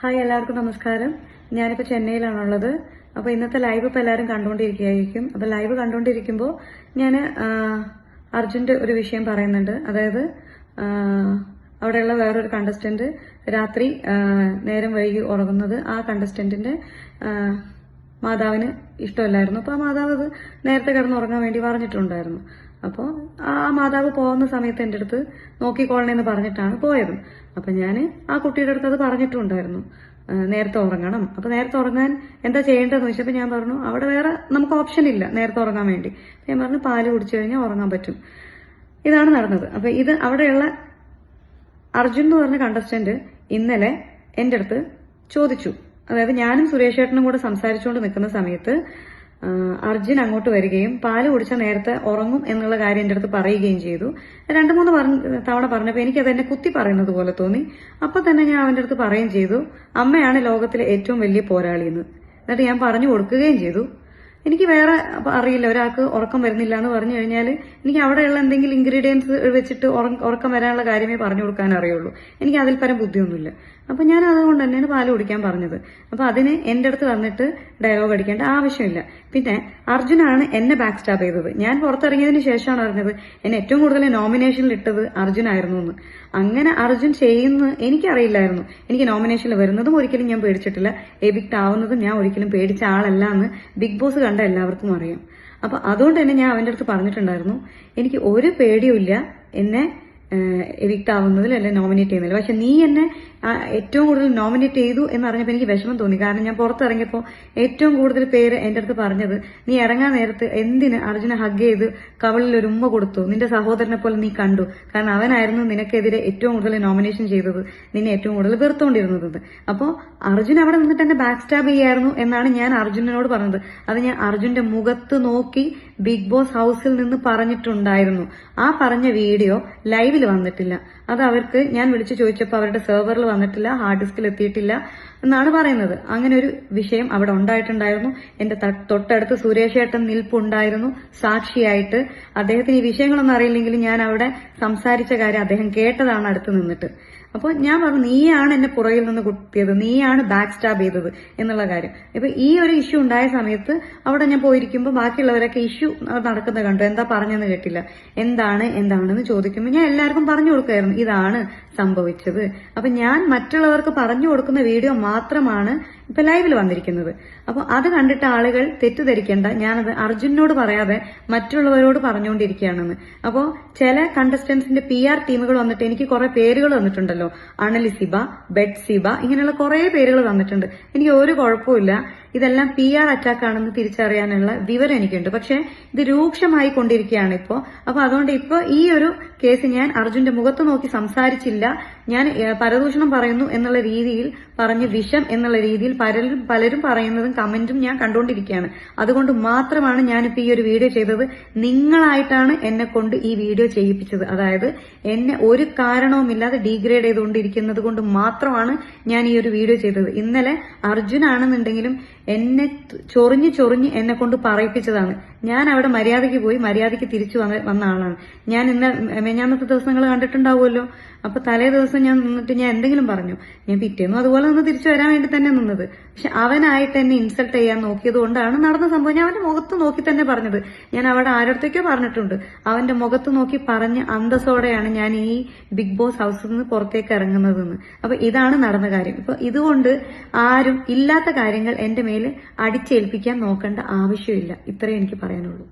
Hi, എല്ലാവർക്കും നമസ്കാരം. ഞാനിപ്പോൾ ചെന്നൈയിലാണുള്ളത്. അപ്പോൾ ഇന്നത്തെ ലൈവ് ഇപ്പോൾ എല്ലാവരും കണ്ടുകൊണ്ടിരിക്കുകയായിരിക്കും. അപ്പോൾ ലൈവ് കണ്ടുകൊണ്ടിരിക്കുമ്പോൾ ഞാൻ അർജുൻ്റെ ഒരു വിഷയം പറയുന്നുണ്ട്. അതായത് അവിടെയുള്ള വേറൊരു കണ്ടസ്റ്റന്റ് രാത്രി നേരം വൈകി ഉറങ്ങുന്നത് ആ കണ്ടസ്റ്റന്റിന്റെ മാതാവിന് ഇഷ്ടമല്ലായിരുന്നു. അപ്പോൾ ആ മാതാവ് അത് നേരത്തെ കിടന്നുറങ്ങാൻ വേണ്ടി പറഞ്ഞിട്ടുണ്ടായിരുന്നു. അപ്പോൾ ആ മാതാവ് പോകുന്ന സമയത്ത് എൻ്റെ അടുത്ത് നോക്കിക്കോളണമെന്ന് പറഞ്ഞിട്ടാണ് പോയത്. അപ്പം ഞാൻ ആ കുട്ടിയുടെ അടുത്ത് അത് പറഞ്ഞിട്ടുണ്ടായിരുന്നു, നേരത്തെ ഉറങ്ങണം. അപ്പൊ നേരത്തെ ഉറങ്ങാൻ എന്താ ചെയ്യേണ്ടതെന്ന് ചോദിച്ചപ്പോൾ ഞാൻ പറഞ്ഞു, അവിടെ വേറെ നമുക്ക് ഓപ്ഷൻ ഇല്ല നേരത്തെ ഉറങ്ങാൻ വേണ്ടി. ഞാൻ പറഞ്ഞു, പാല് കുടിച്ചു കഴിഞ്ഞാൽ ഉറങ്ങാൻ പറ്റും. ഇതാണ് നടന്നത്. അപ്പൊ ഇത് അവിടെയുള്ള അർജുൻ എന്ന് പറഞ്ഞ കണ്ടസ്റ്റന്റ് ഇന്നലെ എൻ്റെ അടുത്ത് ചോദിച്ചു. അതായത് ഞാനും സുരേഷ് ഏട്ടനും കൂടെ സംസാരിച്ചുകൊണ്ട് നിൽക്കുന്ന സമയത്ത് അർജുൻ അങ്ങോട്ട് വരികയും പാല് കുടിച്ച നേരത്തെ ഉറങ്ങും എന്നുള്ള കാര്യം എൻ്റെ അടുത്ത് പറയുകയും ചെയ്തു. 2-3 തവണ പറഞ്ഞപ്പോൾ എനിക്കത് എന്നെ കുത്തി പറയുന്നത് പോലെ തോന്നി. അപ്പൊ തന്നെ ഞാൻ അവൻ്റെ അടുത്ത് പറയുകയും ചെയ്തു, അമ്മയാണ് ലോകത്തിലെ ഏറ്റവും വലിയ പോരാളിയെന്ന്. എന്നിട്ട് ഞാൻ പറഞ്ഞു കൊടുക്കുകയും ചെയ്തു, എനിക്ക് വേറെ അറിയില്ല, ഒരാൾക്ക് ഉറക്കം വരുന്നില്ല എന്ന് പറഞ്ഞു കഴിഞ്ഞാൽ എനിക്ക് അവിടെയുള്ള എന്തെങ്കിലും ഇൻഗ്രീഡിയൻസ് വെച്ചിട്ട് ഉറക്കം വരാനുള്ള കാര്യമേ പറഞ്ഞു കൊടുക്കാൻ അറിയുള്ളൂ. എനിക്ക് അതിൽ പരം ബുദ്ധിയൊന്നുമില്ല. അപ്പൊ ഞാൻ അതുകൊണ്ട് തന്നെയാണ് പാല് കുടിക്കാൻ പറഞ്ഞത്. അപ്പൊ അതിന് എന്റെ അടുത്ത് വന്നിട്ട് ഡയലോഗ് അടിക്കേണ്ട ആവശ്യമില്ല. പിന്നെ അർജുനാണ് എന്നെ ബാക്ക് സ്റ്റാബ് ചെയ്തത്. ഞാൻ പുറത്തിറങ്ങിയതിന് ശേഷമാണ് അറിഞ്ഞത് എന്നെ ഏറ്റവും കൂടുതൽ നോമിനേഷനിൽ ഇട്ടത് അർജുനായിരുന്നു എന്ന്. അങ്ങനെ അർജുൻ ചെയ്യുന്നത് എനിക്കറിയില്ലായിരുന്നു. എനിക്ക് നോമിനേഷനിൽ വരുന്നതും ഒരിക്കലും ഞാൻ പേടിച്ചിട്ടില്ല, എവിക്ട് ആവുന്നതും ഞാൻ ഒരിക്കലും പേടിച്ച ആളല്ല എന്ന് ബിഗ് ബോസ് കണ്ട എല്ലാവർക്കും അറിയാം. അപ്പൊ അതുകൊണ്ട് തന്നെ ഞാൻ അവന്റെ അടുത്ത് പറഞ്ഞിട്ടുണ്ടായിരുന്നു, എനിക്ക് ഒരു പേടിയുമില്ല എന്നെ എവിക്ട് ആവുന്നതിൽ അല്ലെ നോമിനേറ്റ് ചെയ്യുന്നതിൽ. പക്ഷെ നീ എന്നെ ഏറ്റവും കൂടുതൽ നോമിനേറ്റ് ചെയ്തു എന്നറിഞ്ഞപ്പോൾ എനിക്ക് വിഷമം തോന്നി. കാരണം ഞാൻ പുറത്തിറങ്ങിയപ്പോൾ ഏറ്റവും കൂടുതൽ പേര് എൻ്റെ അടുത്ത് പറഞ്ഞത്, നീ ഇറങ്ങാൻ നേരത്ത് എന്തിന് അർജുനെ ഹഗ് ചെയ്ത് കവളിൽ ഒരു ഉമ്മ കൊടുത്തു, നിന്റെ സഹോദരനെ പോലെ നീ കണ്ടു, കാരണം അവനായിരുന്നു നിനക്കെതിരെ ഏറ്റവും കൂടുതൽ നോമിനേഷൻ ചെയ്തത്, നിന്നെ ഏറ്റവും കൂടുതൽ വെറുത്തുകൊണ്ടിരുന്നത്. അപ്പോൾ അർജുൻ അവിടെ നിന്നിട്ട് എന്നെ ബാക്ക് സ്റ്റാബ് ചെയ്യായിരുന്നു എന്നാണ് ഞാൻ അർജുനനോട് പറഞ്ഞത്. അത് ഞാൻ അർജുന്റെ മുഖത്ത് നോക്കി ബിഗ് ബോസ് ഹൗസിൽ നിന്ന് പറഞ്ഞിട്ടുണ്ടായിരുന്നു. ആ പറഞ്ഞ വീഡിയോ ലൈവിൽ വന്നിട്ടില്ല. അത് അവർക്ക് ഞാൻ വിളിച്ചു ചോദിച്ചപ്പോൾ അവരുടെ സെർവറിൽ വന്നിട്ടില്ല, ഹാർഡ് ഡിസ്കിൽ എത്തിയിട്ടില്ല എന്നാണ് പറയുന്നത്. അങ്ങനെ ഒരു വിഷയം അവിടെ ഉണ്ടായിട്ടുണ്ടായിരുന്നു. എന്റെ തൊട്ടടുത്ത് സുരേഷ് ഏട്ടൻ നിൽപ്പുണ്ടായിരുന്നു സാക്ഷിയായിട്ട്. അദ്ദേഹത്തിന് ഈ വിഷയങ്ങളൊന്നും അറിയില്ലെങ്കിലും ഞാൻ അവിടെ സംസാരിച്ച കാര്യം അദ്ദേഹം കേട്ടതാണ് അടുത്ത് നിന്നിട്ട്. അപ്പോൾ ഞാൻ പറഞ്ഞു, നീയാണ് എന്നെ പുറകിൽ നിന്ന് കുത്തിയത്, നീയാണ് ബാക്ക് സ്റ്റാബ് ചെയ്തത് എന്നുള്ള കാര്യം. ഇപ്പൊ ഈ ഒരു ഇഷ്യൂ ഉണ്ടായ സമയത്ത് അവിടെ ഞാൻ പോയിരിക്കുമ്പോൾ ബാക്കിയുള്ളവരൊക്കെ ഇഷ്യൂ നടക്കുന്നത് കണ്ടു. എന്താ പറഞ്ഞെന്ന് കേട്ടില്ല. എന്താണെന്ന് ചോദിക്കുമ്പോൾ ഞാൻ എല്ലാവർക്കും പറഞ്ഞു കൊടുക്കുമായിരുന്നു, ഇതാണ് സംഭവിച്ചത്. അപ്പൊ ഞാൻ മറ്റുള്ളവർക്ക് പറഞ്ഞു കൊടുക്കുന്ന വീഡിയോ മാത്രമാണ് ഇപ്പൊ ലൈവിൽ വന്നിരിക്കുന്നത്. അപ്പൊ അത് കണ്ടിട്ട് ആളുകൾ തെറ്റിദ്ധരിക്കേണ്ട, ഞാനത് അർജുനോട് പറയാതെ മറ്റുള്ളവരോട് പറഞ്ഞുകൊണ്ടിരിക്കുകയാണെന്ന്. അപ്പോ ചില കണ്ടസ്റ്റന്റ്സിന്റെ PR ടീമുകൾ വന്നിട്ട് എനിക്ക് കുറെ പേരുകൾ വന്നിട്ടുണ്ടല്ലോ, അണലിസിബ, ബെഡ്സിബ, ഇങ്ങനെയുള്ള കുറെ പേരുകൾ വന്നിട്ടുണ്ട്. എനിക്ക് ഒരു കുഴപ്പമില്ല, ഇതെല്ലാം PR അറ്റാക്ക് ആണെന്ന് തിരിച്ചറിയാനുള്ള വിവരം എനിക്കുണ്ട്. പക്ഷെ ഇത് രൂക്ഷമായി കൊണ്ടിരിക്കുകയാണ് ഇപ്പോ. അപ്പൊ അതുകൊണ്ട് ഇപ്പൊ ഈ ഒരു കേസ് ഞാൻ അർജുന്റെ മുഖത്ത് നോക്കി സംസാരിച്ചില്ല, ഞാൻ പരദൂഷണം പറയുന്നു എന്നുള്ള രീതിയിൽ പറഞ്ഞ് വിഷം എന്നുള്ള രീതിയിൽ പലരും പറയുന്നതും കമന്റും ഞാൻ കണ്ടുകൊണ്ടിരിക്കുകയാണ്. അതുകൊണ്ട് മാത്രമാണ് ഞാനിപ്പോ ഈ ഒരു വീഡിയോ ചെയ്തത്. നിങ്ങളായിട്ടാണ് എന്നെ കൊണ്ട് ഈ വീഡിയോ ചെയ്യിപ്പിച്ചത്. അതായത് എന്നെ ഒരു കാരണവുമില്ലാതെ ഡീഗ്രേഡ് ചെയ്തുകൊണ്ടിരിക്കുന്നത് കൊണ്ട് മാത്രമാണ് ഞാൻ ഈ ഒരു വീഡിയോ ചെയ്തത്. ഇന്നലെ അർജുനാണെന്നുണ്ടെങ്കിലും എന്നെ ചൊറിഞ്ഞ് എന്നെ കൊണ്ട് പറയിപ്പിച്ചതാണ്. ഞാൻ അവിടെ മര്യാദയ്ക്ക് പോയി മര്യാദയ്ക്ക് തിരിച്ചു വന്ന ആളാണ് ഞാൻ. മെഞ്ഞാന്നത്തെ ദിവസങ്ങൾ കണ്ടിട്ടുണ്ടാവുമല്ലോ. അപ്പൊ തലേ ദിവസം ഞാൻ നിന്നിട്ട് ഞാൻ എന്തെങ്കിലും പറഞ്ഞു, ഞാൻ പിറ്റേന്നും അതുപോലെ നിന്ന് തിരിച്ചു വരാൻ വേണ്ടി തന്നെ നിന്നത്. പക്ഷെ അവനായിട്ട് എന്നെ ഇൻസൾട്ട് ചെയ്യാൻ നോക്കിയത് കൊണ്ടാണ് നടന്ന സംഭവം. ഞാൻ അവന്റെ മുഖത്ത് നോക്കി തന്നെ പറഞ്ഞത്. ഞാൻ അവിടെ ആരോടത്തേക്കോ പറഞ്ഞിട്ടുണ്ട്, അവന്റെ മുഖത്ത് നോക്കി പറഞ്ഞ് അന്തസ്സോടെയാണ് ഞാൻ ഈ ബിഗ് ബോസ് ഹൗസിൽ നിന്ന് പുറത്തേക്ക് ഇറങ്ങുന്നതെന്ന്. അപ്പൊ ഇതാണ് നടന്ന കാര്യം. ഇപ്പൊ ഇതുകൊണ്ട് ആരും ഇല്ലാത്ത കാര്യങ്ങൾ എന്റെ മേല് അടിച്ചേൽപ്പിക്കാൻ നോക്കേണ്ട ആവശ്യമില്ല. ഇത്രയും എനിക്ക് പറയാനുള്ളൂ.